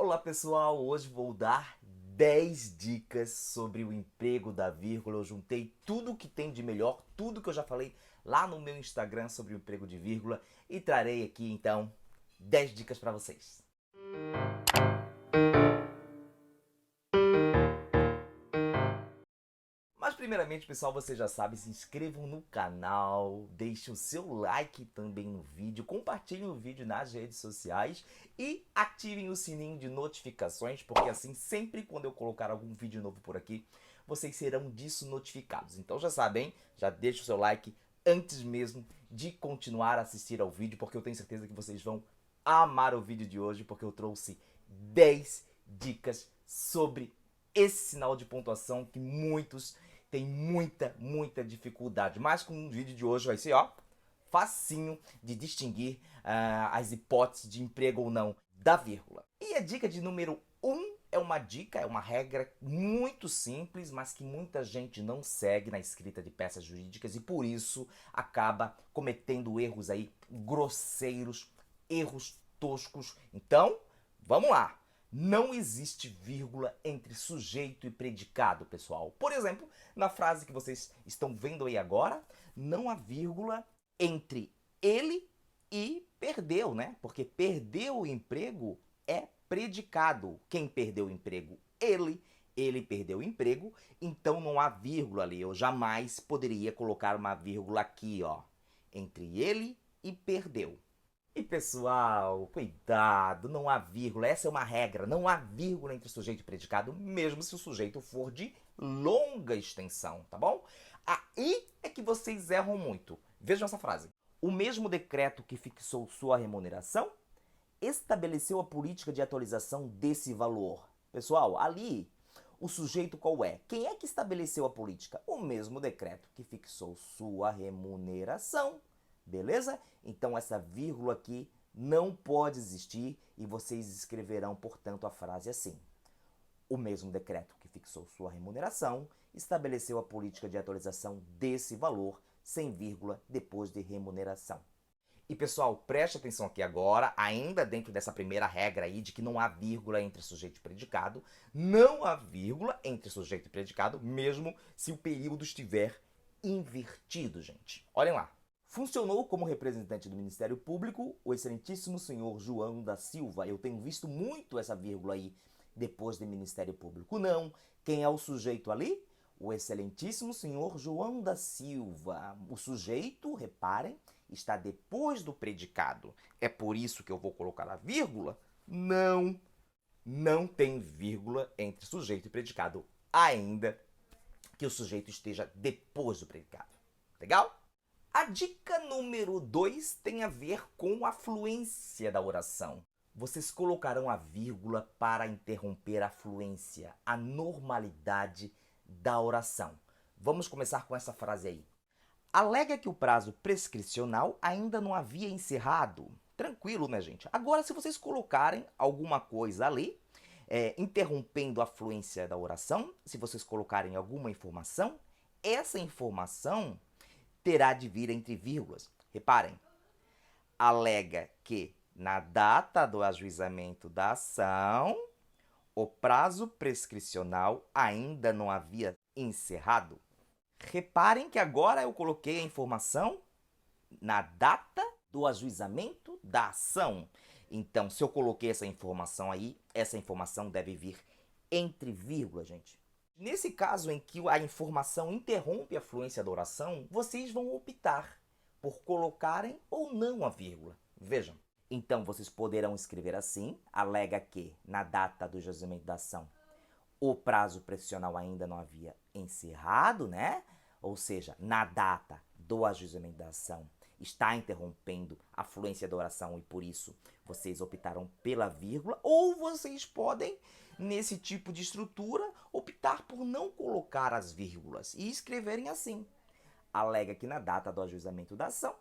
Olá pessoal, hoje vou dar 10 dicas sobre o emprego da vírgula. Eu juntei tudo que tem de melhor, tudo que eu já falei lá no meu Instagram sobre o emprego de vírgula e trarei aqui então 10 dicas para vocês. Mas primeiramente, pessoal, você já sabe, se inscrevam no canal, deixem o seu like também no vídeo, compartilhem o vídeo nas redes sociais e ativem o sininho de notificações, porque assim, sempre quando eu colocar algum vídeo novo por aqui, vocês serão disso notificados. Então já sabem, já deixa o seu like antes mesmo de continuar a assistir ao vídeo, porque eu tenho certeza que vocês vão amar o vídeo de hoje, porque eu trouxe 10 dicas sobre esse sinal de pontuação que muitos tem muita dificuldade. Mas com o vídeo de hoje vai ser, ó, facinho de distinguir as hipóteses de emprego ou não da vírgula. E a dica de número 1 é uma regra muito simples, mas que muita gente não segue na escrita de peças jurídicas e por isso acaba cometendo erros aí grosseiros, erros toscos. Então, vamos lá! Não existe vírgula entre sujeito e predicado, pessoal. Por exemplo, na frase que vocês estão vendo aí agora, não há vírgula entre ele e perdeu, né? Porque perdeu o emprego é predicado. Quem perdeu o emprego? Ele perdeu o emprego, então não há vírgula ali. Eu jamais poderia colocar uma vírgula aqui, ó, entre ele e perdeu. E pessoal, cuidado, não há vírgula, essa é uma regra, não há vírgula entre sujeito e predicado, mesmo se o sujeito for de longa extensão, tá bom? Aí é que vocês erram muito. Vejam essa frase. O mesmo decreto que fixou sua remuneração estabeleceu a política de atualização desse valor. Pessoal, ali, o sujeito qual é? Quem é que estabeleceu a política? O mesmo decreto que fixou sua remuneração. Beleza? Então essa vírgula aqui não pode existir e vocês escreverão, portanto, a frase assim. O mesmo decreto que fixou sua remuneração estabeleceu a política de atualização desse valor, sem vírgula, depois de remuneração. E pessoal, preste atenção aqui agora, ainda dentro dessa primeira regra aí de que não há vírgula entre sujeito e predicado, não há vírgula entre sujeito e predicado, mesmo se o período estiver invertido, gente. Olhem lá. Funcionou como representante do Ministério Público o excelentíssimo senhor João da Silva. Eu tenho visto muito essa vírgula aí depois de Ministério Público. Não. Quem é o sujeito ali? O excelentíssimo senhor João da Silva. O sujeito, reparem, está depois do predicado. É por isso que eu vou colocar a vírgula? Não. Não tem vírgula entre sujeito e predicado, ainda que o sujeito esteja depois do predicado. Legal? A dica número 2 tem a ver com a fluência da oração. Vocês colocarão a vírgula para interromper a fluência, a normalidade da oração. Vamos começar com essa frase aí. Alega que o prazo prescricional ainda não havia encerrado. Tranquilo, né, gente? Agora, se vocês colocarem alguma coisa ali, interrompendo a fluência da oração, se vocês colocarem alguma informação, essa informação terá de vir entre vírgulas. Reparem, alega que na data do ajuizamento da ação, o prazo prescricional ainda não havia encerrado. Reparem que agora eu coloquei a informação na data do ajuizamento da ação. Então, se eu coloquei essa informação aí, essa informação deve vir entre vírgulas, gente. Nesse caso em que a informação interrompe a fluência da oração, vocês vão optar por colocarem ou não a vírgula. Vejam. Então, vocês poderão escrever assim, alega que, na data do ajuizamento da ação, o prazo prescricional ainda não havia encerrado, né? Ou seja, na data do ajuizamento da ação, está interrompendo a fluência da oração e por isso vocês optaram pela vírgula, ou vocês podem, nesse tipo de estrutura, optar por não colocar as vírgulas e escreverem assim. Alega que na data do ajuizamento da ação,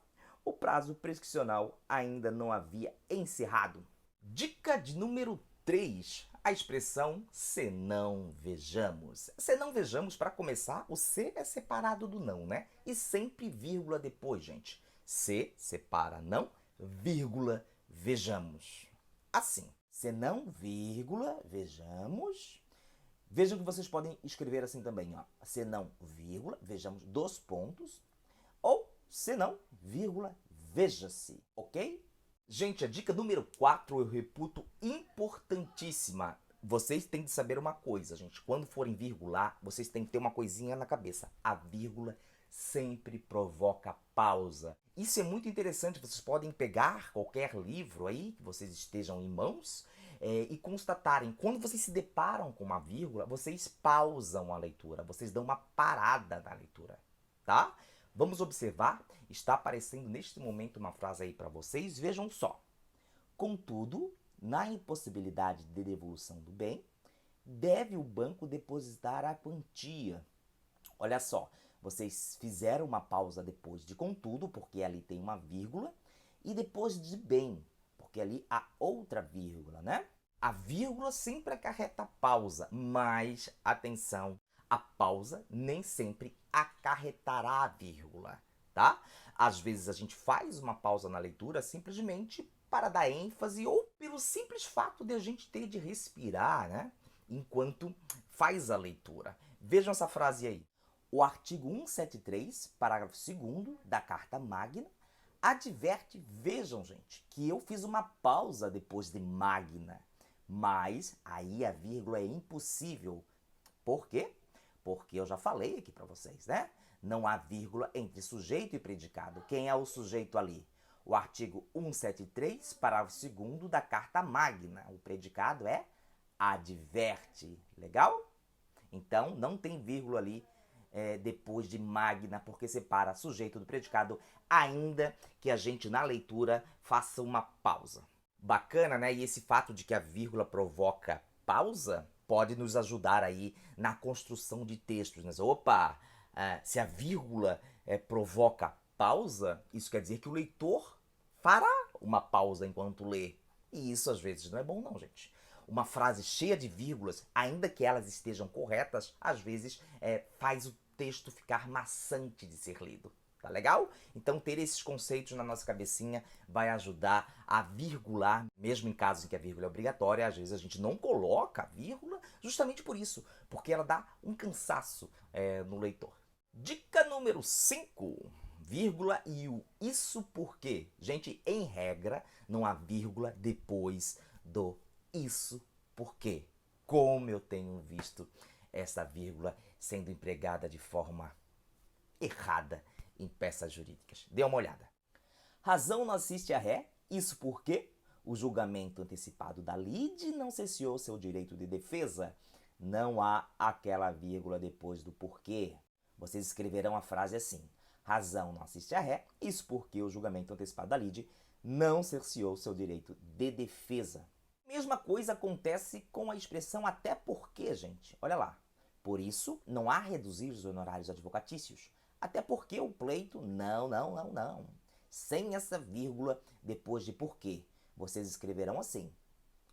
o prazo prescricional ainda não havia encerrado. Dica de número 3. A expressão senão vejamos. Senão vejamos, para começar, o se é separado do não, né? E sempre vírgula depois, gente. Se separa não, vírgula, vejamos. Assim. senão vírgula, vejamos. Vejam que vocês podem escrever assim também, ó. Senão vírgula, vejamos, dois pontos. Ou senão vírgula, veja-se, ok? Gente, a dica número 4 eu reputo importantíssima. Vocês têm de saber uma coisa, gente. Quando forem virgular, vocês têm que ter uma coisinha na cabeça. A vírgula sempre provoca pausa. Isso é muito interessante. Vocês podem pegar qualquer livro aí que vocês estejam em mãos e constatarem. Quando vocês se deparam com uma vírgula, vocês pausam a leitura. Vocês dão uma parada na leitura, tá? Vamos observar. Está aparecendo neste momento uma frase aí para vocês. Vejam só. Contudo, na impossibilidade de devolução do bem, deve o banco depositar a quantia. Olha só, vocês fizeram uma pausa depois de contudo, porque ali tem uma vírgula, e depois de bem, porque ali há outra vírgula, né? A vírgula sempre acarreta pausa, mas atenção, a pausa nem sempre acarretará a vírgula, tá? Às vezes a gente faz uma pausa na leitura simplesmente para dar ênfase ou pelo simples fato de a gente ter de respirar, né? Enquanto faz a leitura. Vejam essa frase aí. O artigo 173, parágrafo 2º da Carta Magna, adverte, vejam, gente, que eu fiz uma pausa depois de Magna, mas aí a vírgula é impossível. Por quê? Porque eu já falei aqui para vocês, né? Não há vírgula entre sujeito e predicado. Quem é o sujeito ali? O artigo 173, parágrafo 2º da Carta Magna. O predicado é adverte. Legal? Então, não tem vírgula ali depois de Magna, porque separa sujeito do predicado, ainda que a gente, na leitura, faça uma pausa. Bacana, né? E esse fato de que a vírgula provoca pausa pode nos ajudar aí na construção de textos, né? Opa, se a vírgula provoca pausa, isso quer dizer que o leitor fará uma pausa enquanto lê. E isso às vezes não é bom não, gente. Uma frase cheia de vírgulas, ainda que elas estejam corretas, às vezes faz o texto ficar maçante de ser lido. Tá legal? Então ter esses conceitos na nossa cabecinha vai ajudar a virgular, mesmo em casos em que a vírgula é obrigatória, às vezes a gente não coloca a vírgula justamente por isso, porque ela dá um cansaço no leitor. Dica número 5, vírgula e o isso porque. Gente, em regra, não há vírgula depois do isso porque. Como eu tenho visto essa vírgula sendo empregada de forma errada em peças jurídicas. Dê uma olhada. Razão não assiste a ré, isso porque o julgamento antecipado da lide não cesseou seu direito de defesa. Não há aquela vírgula depois do porquê. Vocês escreverão a frase assim: razão não assiste a ré, isso porque o julgamento antecipado da lide não cerceou seu direito de defesa. Mesma coisa acontece com a expressão até porque, gente. Olha lá. Por isso, não há reduzir os honorários advocatícios. Até porque o pleito, não. Sem essa vírgula depois de porquê. Vocês escreverão assim: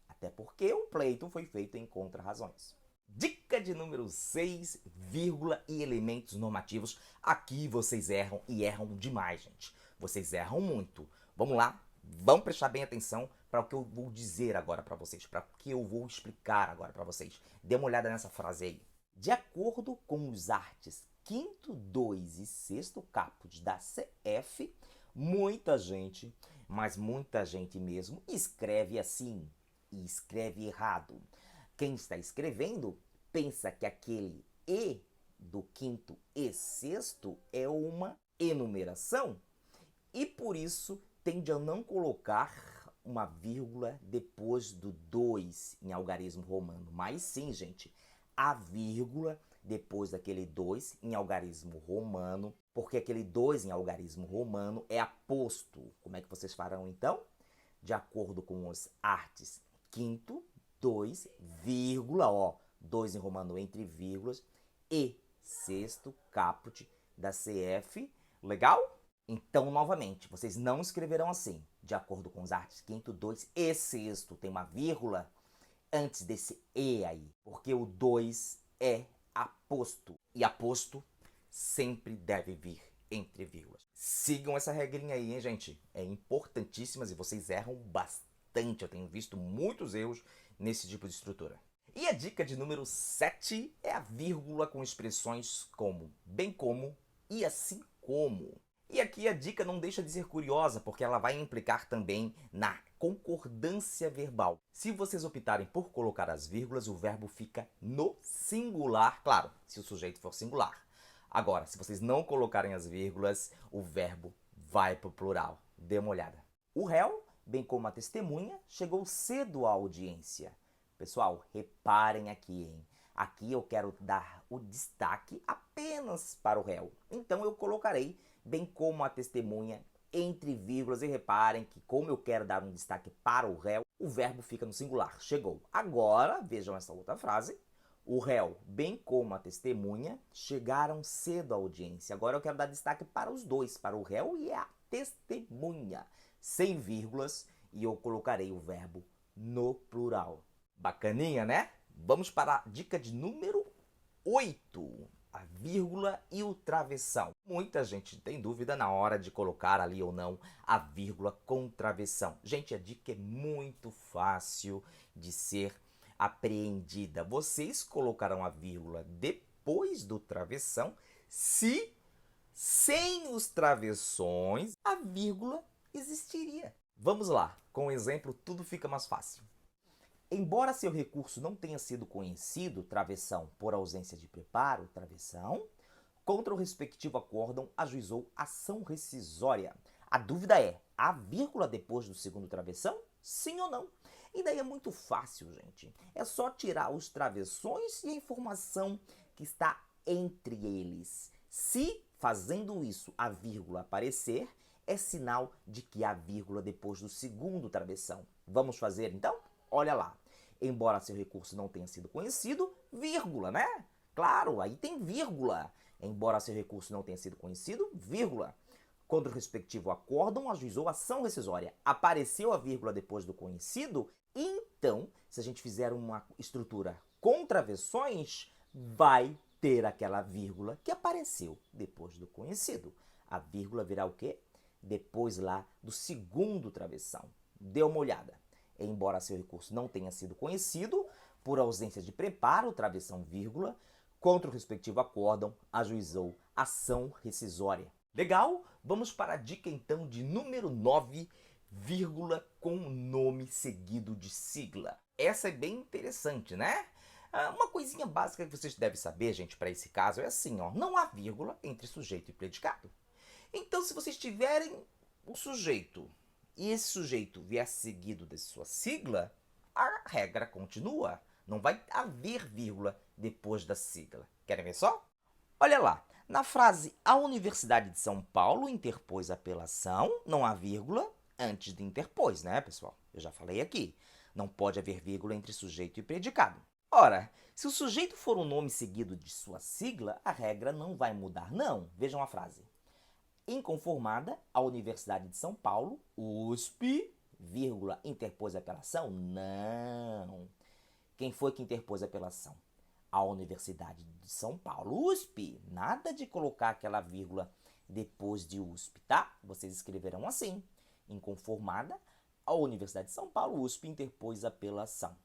até porque o pleito foi feito em contra-razões. Dica de número 6, vírgula e elementos normativos. Aqui vocês erram e erram demais, gente. Vocês erram muito. Vamos lá, vamos prestar bem atenção para o que eu vou dizer agora para vocês, para o que eu vou explicar agora para vocês. Dê uma olhada nessa frase aí. De acordo com os artes 5º, 2 e 6º caput da CF, muita gente, mas muita gente mesmo, escreve assim e escreve errado. Quem está escrevendo pensa que aquele e do 5º e 6º é uma enumeração e por isso tende a não colocar uma vírgula depois do 2 em algarismo romano. Mas sim, gente, a vírgula depois daquele 2 em algarismo romano, porque aquele 2 em algarismo romano é aposto. Como é que vocês farão então? De acordo com os artes 5º, 2, vírgula, ó, 2 em romano entre vírgulas, e 6º caput da CF. Legal? Então, novamente, vocês não escreverão assim. De acordo com os artes 5º, 2 e 6º, tem uma vírgula antes desse e aí, porque o 2 é aposto. E aposto sempre deve vir entre vírgulas. Sigam essa regrinha aí, hein, gente? É importantíssima e vocês erram bastante. bastante. Eu tenho visto muitos erros nesse tipo de estrutura. E a dica de número 7 é a vírgula com expressões como bem como e assim como. E aqui a dica não deixa de ser curiosa, porque ela vai implicar também na concordância verbal. Se vocês optarem por colocar as vírgulas, o verbo fica no singular, claro, se o sujeito for singular. Agora, se vocês não colocarem as vírgulas, o verbo vai para o plural. Dê uma olhada. O réu, bem como a testemunha, chegou cedo à audiência. Pessoal, reparem aqui, hein? Aqui eu quero dar o destaque apenas para o réu. Então eu colocarei bem como a testemunha entre vírgulas. E reparem que como eu quero dar um destaque para o réu, o verbo fica no singular. Chegou. Agora, vejam essa outra frase. O réu, bem como a testemunha, chegaram cedo à audiência. Agora eu quero dar destaque para os dois, para o réu e a testemunha. Sem vírgulas, e eu colocarei o verbo no plural. Bacaninha, né? Vamos para a dica de número 8. A vírgula e o travessão. Muita gente tem dúvida na hora de colocar ali ou não a vírgula com travessão. Gente, a dica é muito fácil de ser apreendida. Vocês colocarão a vírgula depois do travessão se sem os travessões a vírgula existiria. Vamos lá, com o exemplo tudo fica mais fácil. Embora seu recurso não tenha sido conhecido, travessão, por ausência de preparo, travessão, contra o respectivo acórdão ajuizou ação rescisória. A dúvida é, há vírgula depois do segundo travessão? Sim ou não? E daí é muito fácil, gente. É só tirar os travessões e a informação que está entre eles. Se, fazendo isso, a vírgula aparecer, é sinal de que há vírgula depois do segundo travessão. Vamos fazer, então? Olha lá, embora seu recurso não tenha sido conhecido, vírgula, né? Claro, aí tem vírgula. Embora seu recurso não tenha sido conhecido, vírgula. Contra o respectivo acórdão, ajuizou ação rescisória. Apareceu a vírgula depois do conhecido, então, se a gente fizer uma estrutura com travessões, vai ter aquela vírgula que apareceu depois do conhecido. A vírgula virá o quê? Depois lá do segundo travessão. Dê uma olhada. Embora seu recurso não tenha sido conhecido, por ausência de preparo, travessão, vírgula, contra o respectivo acórdão, ajuizou ação rescisória. Legal? Vamos para a dica então de número 9, vírgula com nome seguido de sigla. Essa é bem interessante, né? Uma coisinha básica que vocês devem saber, gente, para esse caso é assim, ó, não há vírgula entre sujeito e predicado. Então, se vocês tiverem um sujeito e esse sujeito vier seguido de sua sigla, a regra continua. Não vai haver vírgula depois da sigla. Querem ver só? Olha lá, na frase a Universidade de São Paulo interpôs apelação, não há vírgula antes de interpôs, né, pessoal? Eu já falei aqui. Não pode haver vírgula entre sujeito e predicado. Ora, se o sujeito for um nome seguido de sua sigla, a regra não vai mudar, não. Vejam a frase. Inconformada, a Universidade de São Paulo, USP, vírgula, interpôs apelação? Não. Quem foi que interpôs apelação? A Universidade de São Paulo, USP. Nada de colocar aquela vírgula depois de USP, tá? Vocês escreverão assim. Inconformada, a Universidade de São Paulo, USP, interpôs apelação.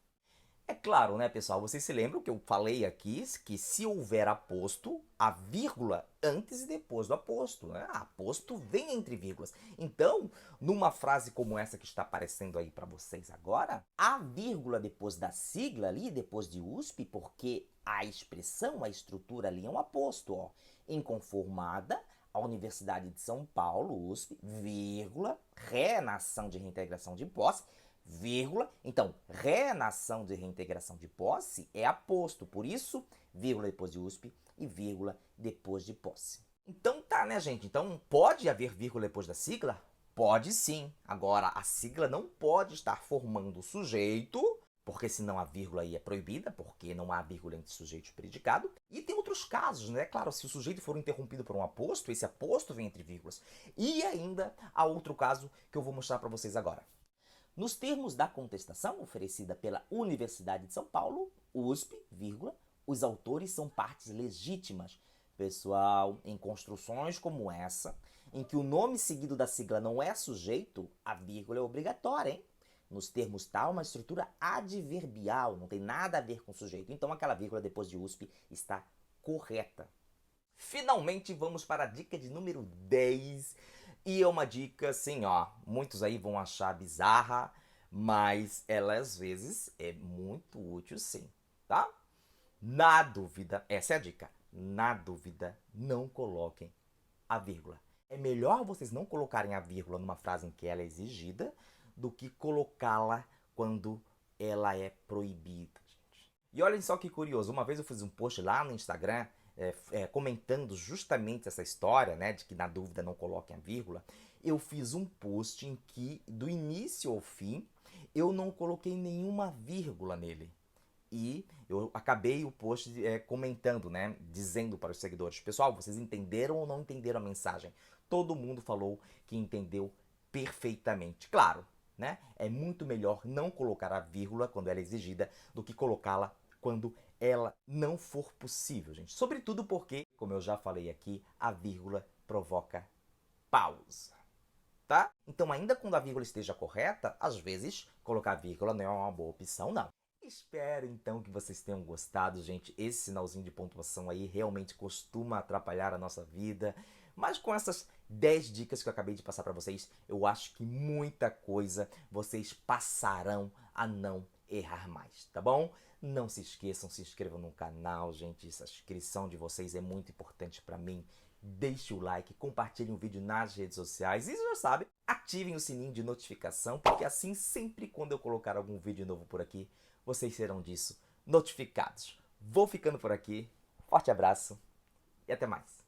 É claro, né, pessoal? Vocês se lembram que eu falei aqui que se houver aposto, a vírgula antes e depois do aposto, né? Aposto vem entre vírgulas. Então, numa frase como essa que está aparecendo aí para vocês agora, a vírgula depois da sigla ali, depois de USP, porque a expressão, a estrutura ali é um aposto, ó. Inconformada, a Universidade de São Paulo, USP, vírgula, renação de reintegração de posse, vírgula, então, renação de reintegração de posse é aposto, por isso, vírgula depois de USP e vírgula depois de posse. Então tá, né, gente? Então, pode haver vírgula depois da sigla? Pode sim. Agora, a sigla não pode estar formando o sujeito, porque senão a vírgula aí é proibida, porque não há vírgula entre sujeito e predicado. E tem outros casos, né? Claro, se o sujeito for interrompido por um aposto, esse aposto vem entre vírgulas. E ainda há outro caso que eu vou mostrar para vocês agora. Nos termos da contestação oferecida pela Universidade de São Paulo, USP, vírgula, os autores são partes legítimas. Pessoal, em construções como essa, em que o nome seguido da sigla não é sujeito, a vírgula é obrigatória, hein? Nos termos tá uma estrutura adverbial, não tem nada a ver com o sujeito. Então aquela vírgula depois de USP está correta. Finalmente vamos para a dica de número 10. E é uma dica assim, ó, muitos aí vão achar bizarra, mas ela às vezes é muito útil sim, tá? Na dúvida, essa é a dica, na dúvida, não coloquem a vírgula. É melhor vocês não colocarem a vírgula numa frase em que ela é exigida do que colocá-la quando ela é proibida, gente. E olhem só que curioso, uma vez eu fiz um post lá no Instagram comentando justamente essa história, né, de que na dúvida não coloquem a vírgula. Eu fiz um post em que, do início ao fim, eu não coloquei nenhuma vírgula nele. E eu acabei o post comentando, né, dizendo para os seguidores, pessoal, vocês entenderam ou não entenderam a mensagem? Todo mundo falou que entendeu perfeitamente. Claro, né, é muito melhor não colocar a vírgula quando ela é exigida do que colocá-la quando ela não for possível, gente. Sobretudo porque, como eu já falei aqui, a vírgula provoca pausa. Tá? Então, ainda quando a vírgula esteja correta, às vezes colocar vírgula não é uma boa opção, não. Espero então que vocês tenham gostado, gente. Esse sinalzinho de pontuação aí realmente costuma atrapalhar a nossa vida. Mas com essas 10 dicas que eu acabei de passar para vocês, eu acho que muita coisa vocês passarão a não errar mais, tá bom? Não se esqueçam, se inscrevam no canal, gente. Essa inscrição de vocês é muito importante para mim. Deixe o like, compartilhem o vídeo nas redes sociais e, já sabe, ativem o sininho de notificação, porque assim, sempre quando eu colocar algum vídeo novo por aqui, vocês serão disso notificados. Vou ficando por aqui, forte abraço e até mais.